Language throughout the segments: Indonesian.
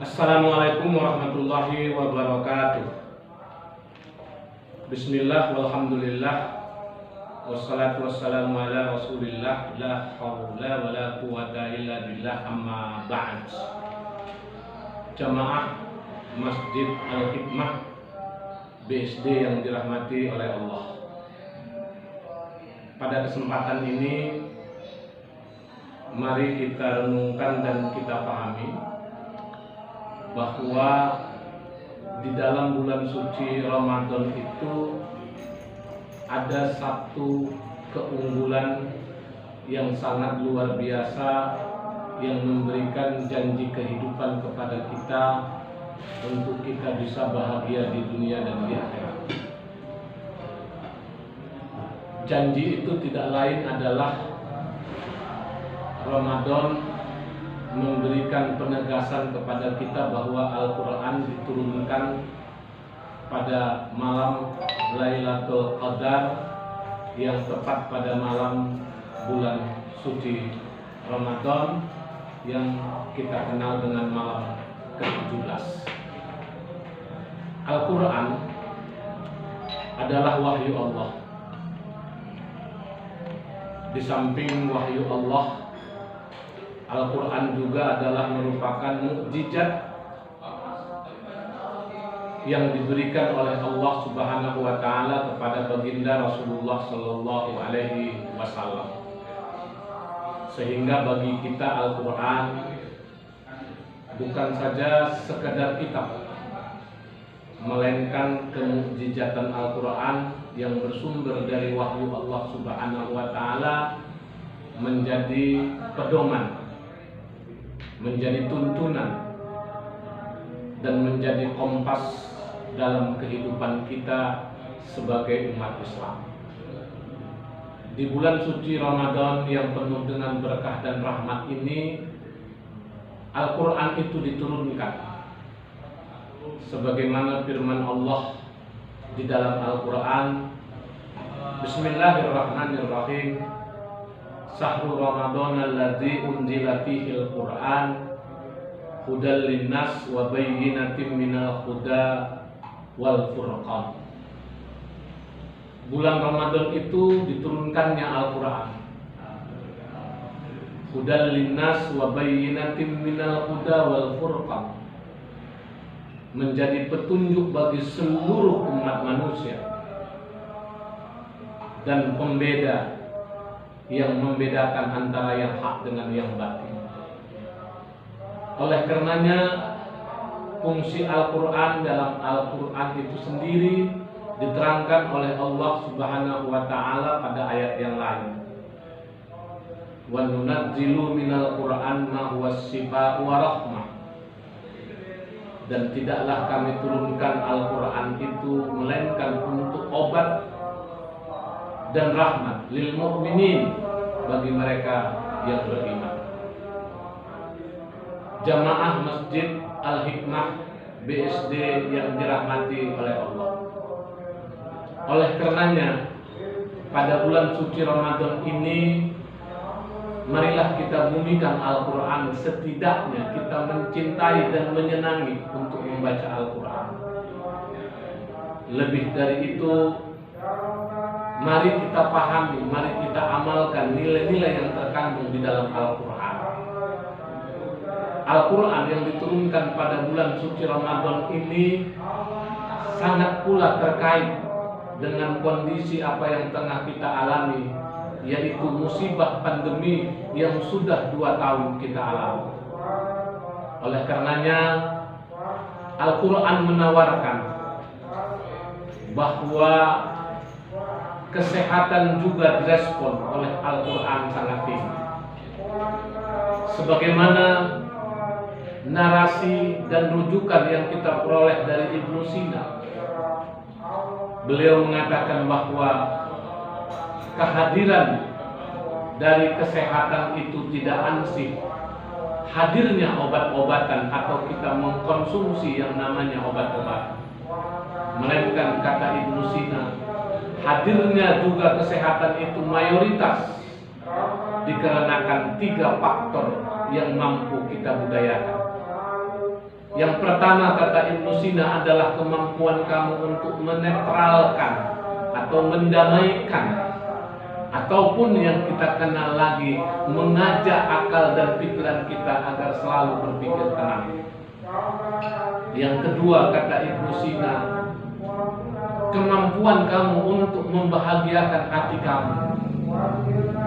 Assalamualaikum warahmatullahi wabarakatuh. Bismillah walhamdulillah wassalatu wassalamu ala rasulillah la hawla wa la quwata illa billah amma ba'd. Jamaah Masjid Al-Hikmah BSD yang dirahmati oleh Allah, pada kesempatan ini mari kita renungkan dan kita pahami bahwa di dalam bulan suci Ramadan itu ada satu keunggulan yang sangat luar biasa yang memberikan janji kehidupan kepada kita untuk kita bisa bahagia di dunia dan di akhirat. Janji itu tidak lain adalah Ramadan memberikan penegasan kepada kita bahwa Al-Quran diturunkan pada malam Lailatul Qadar yang tepat pada malam bulan suci Ramadan yang kita kenal dengan malam ke-17. Al-Quran adalah wahyu Allah. Di samping wahyu Allah, Al-Quran juga adalah merupakan mukjizat yang diberikan oleh Allah Subhanahu wa Ta'ala kepada baginda Rasulullah Sallallahu Alaihi Wasallam. Sehingga bagi kita Al-Quran bukan saja sekedar kitab, melainkan kemukjizatan Al-Quran yang bersumber dari wahyu Allah Subhanahu wa Ta'ala menjadi pedoman, menjadi tuntunan, dan menjadi kompas dalam kehidupan kita sebagai umat Islam. Di bulan suci Ramadan yang penuh dengan berkah dan rahmat ini, Al-Quran itu diturunkan sebagaimana firman Allah di dalam Al-Quran, Bismillahirrahmanirrahim, Syahrul Ramadan alladzi unzila fihil Qur'an hudal linnas wa bayyinatin minal huda wal furqan. Bulan Ramadan itu diturunkannya Al-Quran. Hudal linnas wa bayyinatin minal huda wal furqan, menjadi petunjuk bagi seluruh umat manusia dan pembeda yang membedakan antara yang hak dengan yang batil. Oleh karenanya, fungsi Al-Quran dalam Al-Quran itu sendiri diterangkan oleh Allah Subhanahu wa Ta'ala pada ayat yang lain. Wa nunazzilu minal Qur'an ma huwa shifaa'u wa rahmah. Dan tidaklah kami turunkan Al-Quran itu melainkan untuk obat dan rahmat lil mu'minin, bagi mereka yang beriman. Jamaah Masjid Al-Hikmah BSD yang dirahmati oleh Allah, oleh karenanya pada bulan suci Ramadan ini marilah kita bumikan Al-Quran. Setidaknya kita mencintai dan menyenangi untuk membaca Al-Quran. Lebih dari itu, mari kita pahami, mari kita amalkan nilai-nilai yang terkandung di dalam Al-Quran. Al-Quran yang diturunkan pada bulan suci Ramadan ini sangat pula terkait dengan kondisi apa yang tengah kita alami, yaitu musibah pandemi yang sudah 2 tahun kita alami. Oleh karenanya, Al-Quran menawarkan bahwa kesehatan juga direspon oleh Al-Quran sangat tinggi. Sebagaimana narasi dan rujukan yang kita peroleh dari Ibnu Sina, beliau mengatakan bahwa kehadiran dari kesehatan itu tidak ansih hadirnya obat-obatan atau kita mengkonsumsi yang namanya obat-obatan, melainkan kata Ibnu Sina, hadirnya juga kesehatan itu mayoritas dikarenakan 3 faktor yang mampu kita budayakan. Yang pertama kata Ibnu Sina adalah kemampuan kamu untuk menetralkan atau mendamaikan, ataupun yang kita kenal lagi, mengajak akal dan pikiran kita agar selalu berpikir tenang. Yang kedua kata Ibnu Sina, kemampuan kamu untuk membahagiakan hati kamu,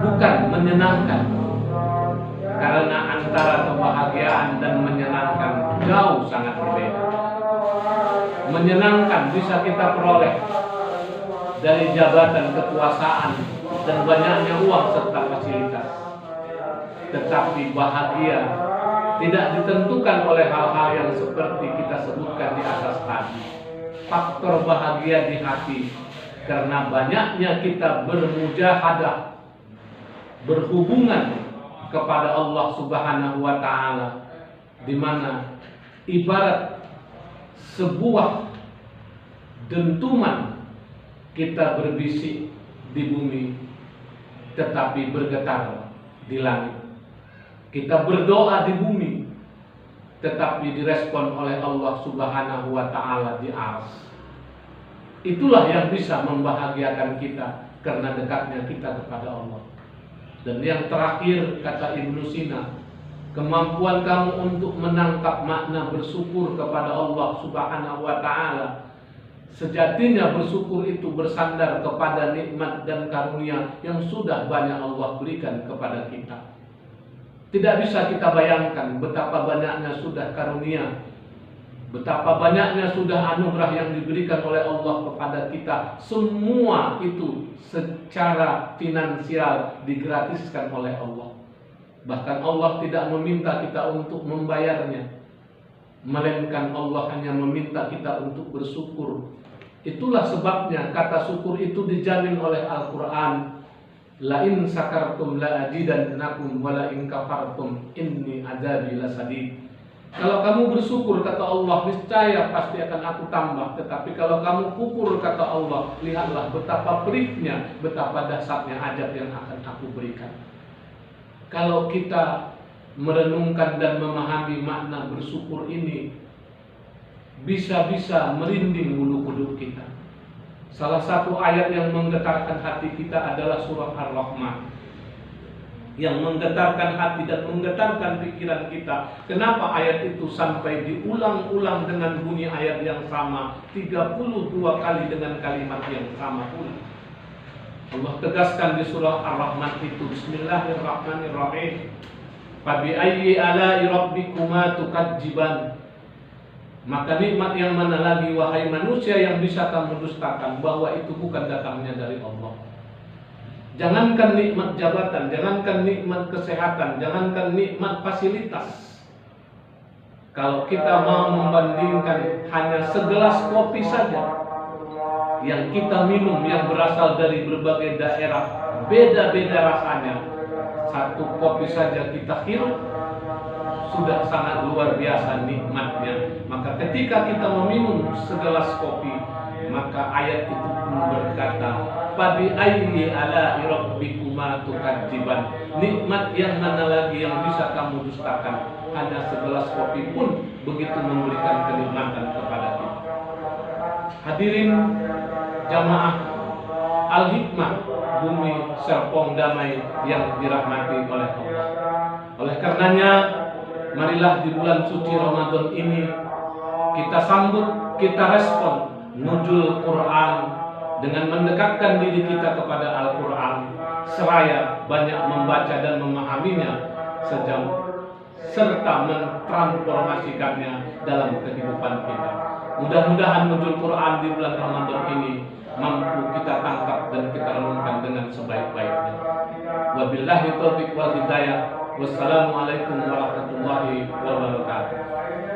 bukan menyenangkan, karena antara kebahagiaan dan menyenangkan jauh sangat berbeda. Menyenangkan bisa kita peroleh dari jabatan kekuasaan dan banyaknya uang serta fasilitas. Tetapi bahagia tidak ditentukan oleh hal-hal yang seperti kita sebutkan di atas tadi. Faktor bahagia di hati karena banyaknya kita bermujahadah, berhubungan kepada Allah Subhanahu wa taala, di mana ibarat sebuah dentuman kita berbisik di bumi tetapi bergetar di langit. Kita berdoa di bumi tetapi direspon oleh Allah Subhanahu wa taala di arsy. Itulah yang bisa membahagiakan kita karena dekatnya kita kepada Allah. Dan yang terakhir kata Ibnu Sina, kemampuan kamu untuk menangkap makna bersyukur kepada Allah Subhanahu wa taala. Sejatinya bersyukur itu bersandar kepada nikmat dan karunia yang sudah banyak Allah berikan kepada kita. Tidak bisa kita bayangkan betapa banyaknya sudah karunia, betapa banyaknya sudah anugerah yang diberikan oleh Allah kepada kita. Semua itu secara finansial digratiskan oleh Allah. Bahkan Allah tidak meminta kita untuk membayarnya, melainkan Allah hanya meminta kita untuk bersyukur. Itulah sebabnya kata syukur itu dijamin oleh Al-Quran. La in sakartum la azidannakum wa la in kafartum inni adzabi lasadid. Kalau kamu bersyukur kata Allah, niscaya pasti akan aku tambah. Tetapi kalau kamu kufur kata Allah, lihatlah betapa pedihnya, betapa dahsyatnya azab yang akan aku berikan. Kalau kita merenungkan dan memahami makna bersyukur ini, bisa-bisa merinding bulu kuduk kita. Salah satu ayat yang menggetarkan hati kita adalah surah Ar-Rahman, yang menggetarkan hati dan menggetarkan pikiran kita. Kenapa ayat itu sampai diulang-ulang dengan bunyi ayat yang sama 32 kali dengan kalimat yang sama pula? Allah tegaskan di surah Ar-Rahman itu, Bismillahirrahmanirrahim. Fabi ayyi ala'i rabbikuma tukadziban. Maka nikmat yang mana lagi wahai manusia yang bisa kamu dustakan, bahwa itu bukan datangnya dari Allah. Jangankan nikmat jabatan, jangankan nikmat kesehatan, jangankan nikmat fasilitas. Kalau kita mau membandingkan hanya segelas kopi saja yang kita minum, yang berasal dari berbagai daerah, beda-beda rasanya. Satu kopi saja kita hirup, sudah sangat luar biasa nikmatnya. Maka ketika kita meminum segelas kopi, maka ayat itu pun berkata, Fabi ayyi ala'i rabbikuma tukadziban. Nikmat yang mana lagi yang bisa kamu dustakan? Hanya segelas kopi pun begitu memberikan kenikmatan kepada kita. Hadirin jamaah Al-Hikmah Bumi Serpong Damai yang dirahmati oleh Allah. Oleh karenanya, marilah di bulan suci Ramadan ini kita sambut, kita respon nuzul Quran dengan mendekatkan diri kita kepada Al-Quran, seraya banyak membaca dan memahaminya serta mentransformasikannya dalam kehidupan kita. Mudah-mudahan nuzul Quran di bulan Ramadan ini mampu kita tangkap dan kita renungkan dengan sebaik-baiknya. Wabillahi taufiq wal hidayah. Wassalamualaikum warahmatullahi wabarakatuh.